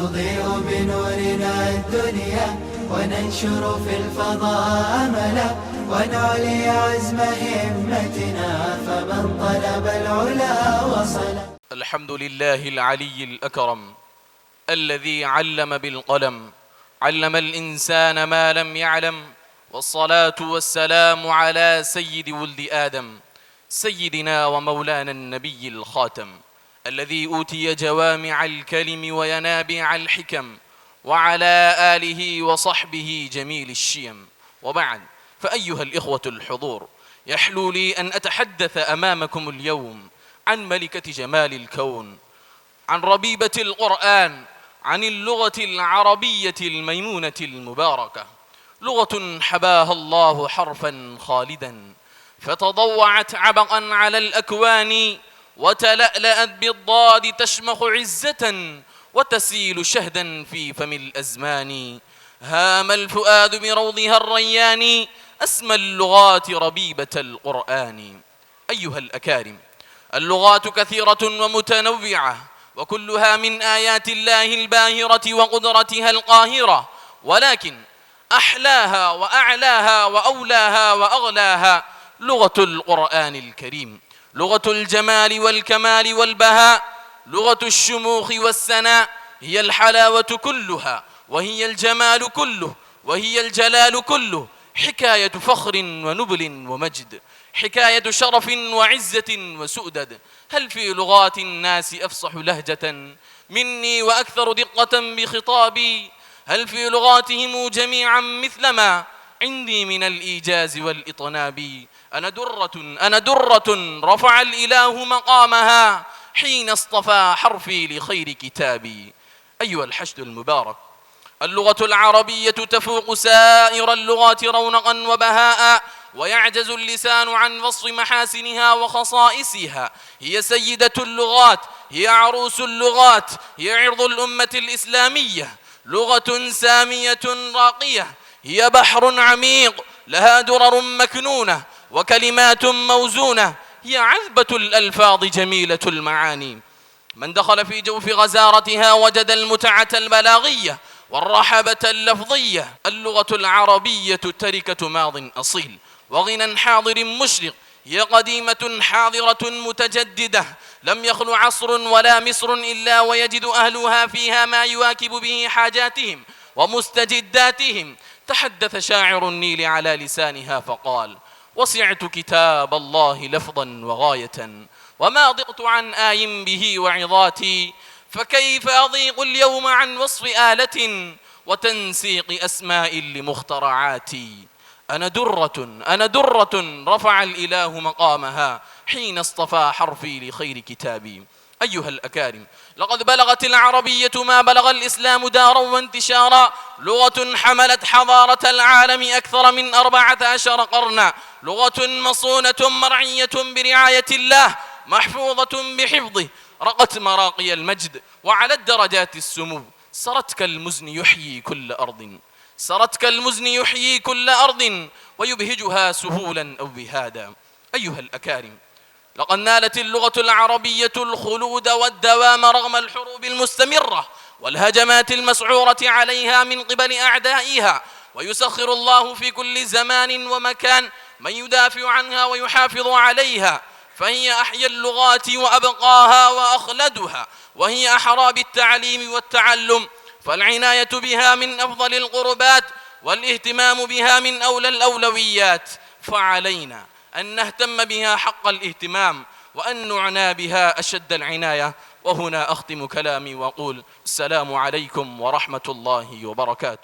نضيء بنورنا الدنيا وننشر في الفضاء أملا ونعلي عزم همتنا فمن طلب العلا وصل. الحمد لله العلي الأكرم الذي علم بالقلم، علم الإنسان ما لم يعلم، والصلاة والسلام على سيد ولد آدم سيدنا ومولانا النبي الخاتم الذي أوتي جوامع الكلم وينابيع الحكم، وعلى آله وصحبه جميل الشيم. وبعد، فأيها الإخوة الحضور، يحلو لي أن أتحدث أمامكم اليوم عن ملكة جمال الكون، عن ربيبة القرآن، عن اللغة العربية الميمونة المباركة، لغة حباها الله حرفا خالدا فتضوعت عبقا على الأكوان، وتلألأت بالضاد تشمخ عزة وتسيل شهدا في فم الأزمان. هام الفؤاد بروضها الريان أسمى اللغات ربيبة القرآن. أيها الأكارم، اللغات كثيرة ومتنوعة، وكلها من آيات الله الباهرة وقدرتها القاهرة، ولكن أحلاها وأعلاها وأولاها وأغلاها لغة القرآن الكريم، لغة الجمال والكمال والبهاء، لغة الشموخ والسناء، هي الحلاوة كلها، وهي الجمال كله، وهي الجلال كله، حكاية فخر ونبل ومجد، حكاية شرف وعزة وسؤدد. هل في لغات الناس أفصح لهجة مني وأكثر دقة بخطابي؟ هل في لغاتهم جميعا مثلما عندي من الإيجاز والإطناب؟ أنا درة رفع الإله مقامها حين اصطفى حرفي لخير كتابي. أيها الحشد المبارك، اللغة العربية تفوق سائر اللغات رونقا وبهاء، ويعجز اللسان عن وصف محاسنها وخصائصها. هي سيدة اللغات، هي عروس اللغات، هي عرض الأمة الإسلامية، لغة سامية راقية، هي بحر عميق لها درر مكنونة وكلمات موزونة، هي عذبة الألفاظ جميلة المعاني. من دخل في جوف غزارتها وجد المتعة البلاغية والرحابة اللفظية. اللغة العربية تركة ماض أصيل وغنى حاضر مشرق، هي قديمة حاضرة متجددة، لم يخل عصر ولا مصر إلا ويجد أهلها فيها ما يواكب به حاجاتهم ومستجداتهم. تحدث شاعر النيل على لسانها فقال: وسعت كتاب الله لفظا وغاية وما ضقت عن آي به وعظاتي، فكيف أضيق اليوم عن وصف آلة وتنسيق أسماء لمخترعاتي. أنا درة رفع الإله مقامها حين اصطفى حرفي لخير كتابي. أيها الأكارم، لقد بلغت العربية ما بلغ الإسلام دارا وانتشارا، لغة حملت حضارة العالم أكثر من 14 قرنا، لغة مصونة مرعية برعاية الله، محفوظة بحفظه، رقت مراقي المجد وعلى الدرجات السمو. سرت كالمزن يحيي كل أرض، سرت كالمزن يحيي كل أرض ويبهجها سهولا أو بهادا. أيها الأكارم، لقد نالت اللغة العربية الخلود والدوام رغم الحروب المستمرة والهجمات المسعورة عليها من قبل أعدائها، ويسخر الله في كل زمان ومكان من يدافع عنها ويحافظ عليها، فهي أحيا اللغات وأبقاها وأخلدها، وهي أحرى بالتعليم والتعلم، فالعناية بها من أفضل القربات والاهتمام بها من أولى الأولويات، فعلينا أن نهتم بها حق الاهتمام وأن نعنى بها أشد العناية. وهنا أختم كلامي وأقول: السلام عليكم ورحمة الله وبركاته.